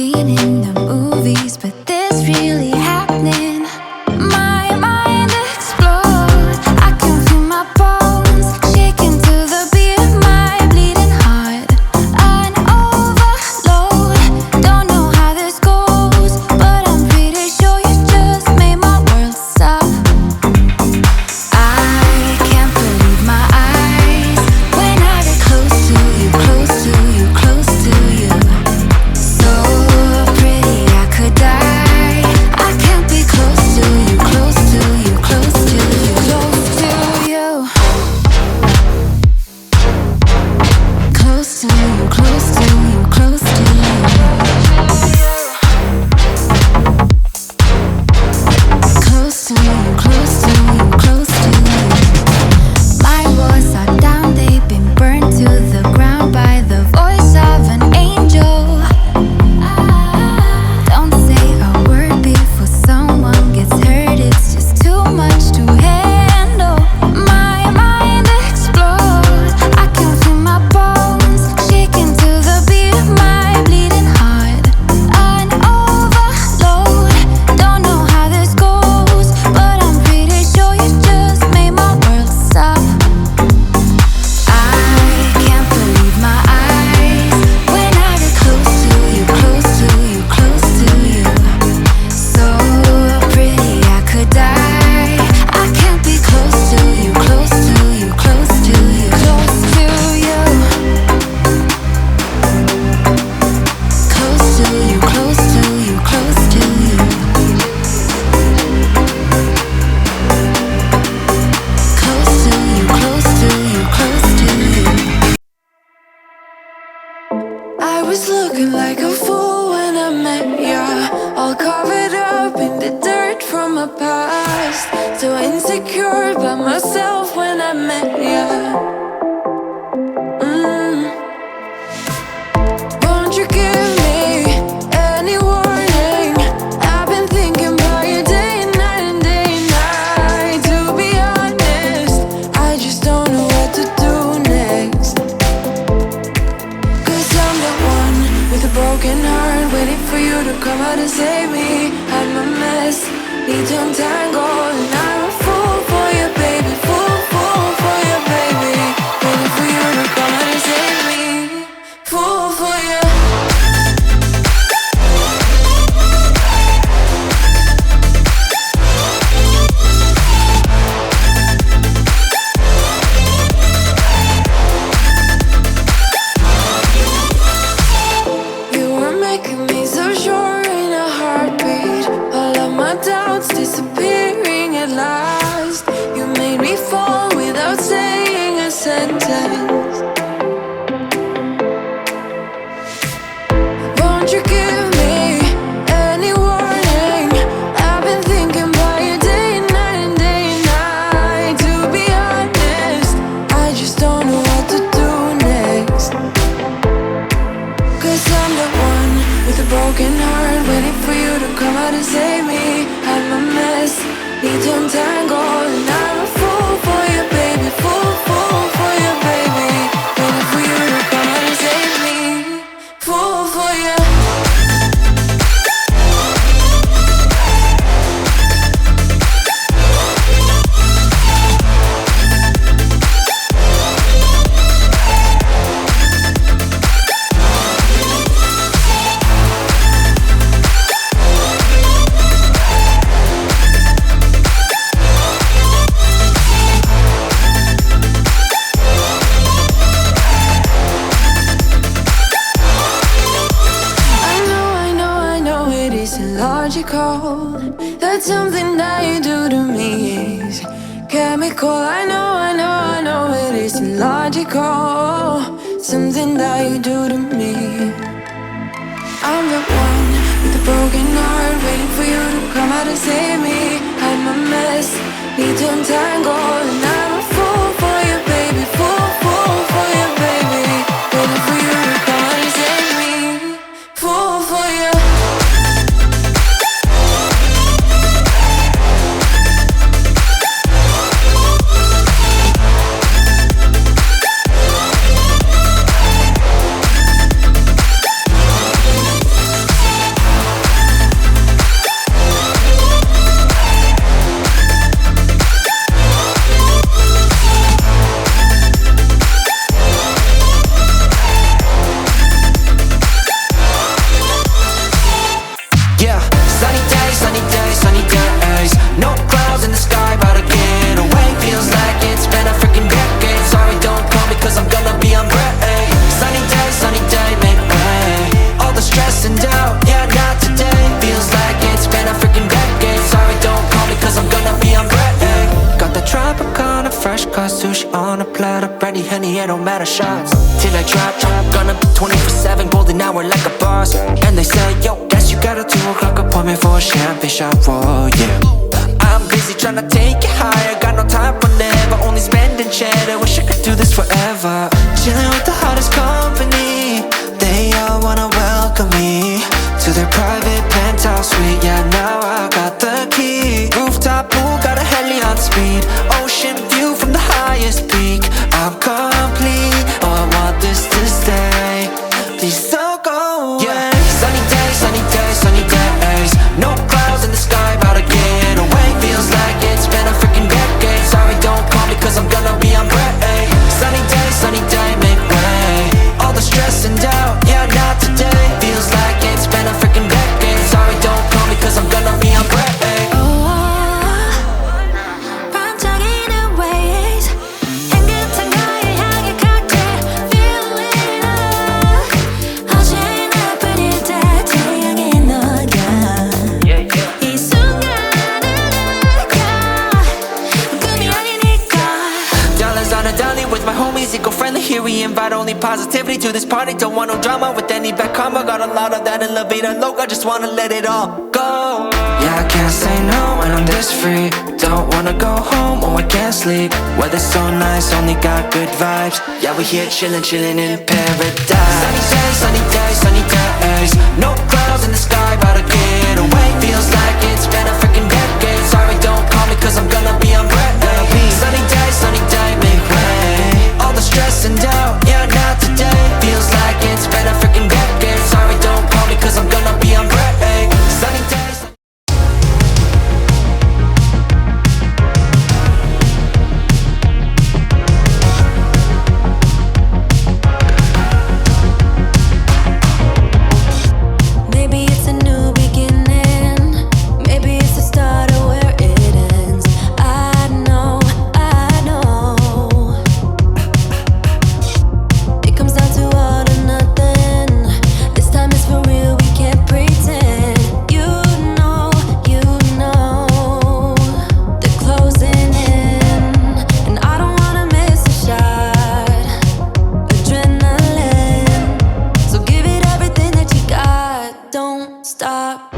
seen in the movies, but this really happening. My mind explodes. I can feel my bones shaking to the beat of my bleeding heart. An overload. Don't know how this goes, but I'm pretty sure you just made my world stop. I can't believe my eyes when I get close to you, close to you, close to you. So pretty I could die. I can't be close to you, close to you, close to you, close to you. Close to you, close to you, close to you. Close to you, close to you, close to you. My walls are down, they've been burned to the ground by the voice of an angel. Don't say a word before someone gets hurt, it's just too much to handle. My mind explodes. I can feel my bones shaking to the beat of my bleeding heart. An overload. Don't know how this goes, but I'm pretty sure you just made my world stop. I can't believe my eyes when I get close to you, close to you, close to you. So pretty I could die. I can't be close to you, close to you, close to you, close to you. Close to you, close to you, close to you. Close to you, close to you, close to you. I was looking like a fool when I met ya, all covered up in the dirt from my past. So insecure by myself when I met ya. Won't you give me any warning? I've been thinking about you day and night and day and night. To be honest, I just don't know what to do next. Cause I'm the one with a broken heart, waiting for you to come out and save me. I'm a mess, need to untangle, and I'm a fool for you, baby. Fool for you, baby. Waiting for you to come out and save me. Fool for you. You were making me so sure in a heartbeat. All of my doubts disappearing at last. You made me fall without saying a sentence. Won't you give me any warning? I've been thinking about you day and night and day and night. To be honest, I just don't know what to do next. Cause I'm the one with a broken heart, waiting for you to come out and save me. I'm a mess, need to untangle, and I'm a fool for you, baby. Fool for you, baby. Waiting for you to come out and save me. Fool for you. I know it isn't logical. That something that you do to me is chemical. I know it isn't logical. Something that you do to me. I'm the one with a broken heart, waiting for you to come out and save me. I'm a mess, need to untangle, and I'm a fool for you, baby. Fool for you, baby. Waiting for you to come out and save me. Fool for you. out of shots till I drop. Gonna be 24/7 golden hour like a boss. And they say, yo, guess you got a 2 o'clock appointment for a champagne shot. Whoa, yeah. I'm busy trying to take it higher. Got no time for never, only spending cheddar. Wish I could do this forever. Chilling with the hottest company. They all wanna welcome me to their private penthouse suite. Yeah, now I got the key. Rooftop pool, got a heli on speed. Ocean view from the highest peak. I'm complete, oh I want this to stay. Please don't go away. Yeah. Sunny days, sunny days, sunny days. No clouds in the sky, about to get away. Feels like it's been a freaking decade. Sorry, don't call me cause I'm gonna be on break. Sunny day, make way. All the stress and doubt, yeah, not today. Feels like it's been a freaking decade. Sorry, don't call me cause I'm gonna be on break. 반짝이는 waves 향긋한 너의 향기 cocktail feeling up 어제나 뿐일 때 태양이 너야 이 순간을 느껴 꿈이 아니니까 Dollars on a dolly with my homies, eco-friendly. Here we invite only positivity to this party. Don't want no drama with any bad karma. Got a lot of that elevator logo, just wanna let it all go. Yeah, I can't say no when I'm this free. Don't wanna go home, oh I can't sleep. Weather's so nice, only got good vibes. Yeah, we here chillin', chillin' in paradise. Sunny days, sunny days, sunny days. No clouds in the sky, about to get away. Feels like it's been a freaking decade. Sorry, don't call me cause I'm gonna be on break. Sunny day, make way. All the stress and doubt, yeah, not today. Feels like it's been a freaking decade. Sorry, don't call me cause I'm gonna be on break. Sunny days. Maybe it's a new beginning. Maybe it's the start of where it ends. I know. It comes down to all or nothing. This time it's for real, we can't pretend. You know, they're closing in, and I don't wanna miss a shot. Adrenaline, so give it everything that you got. Don't stop.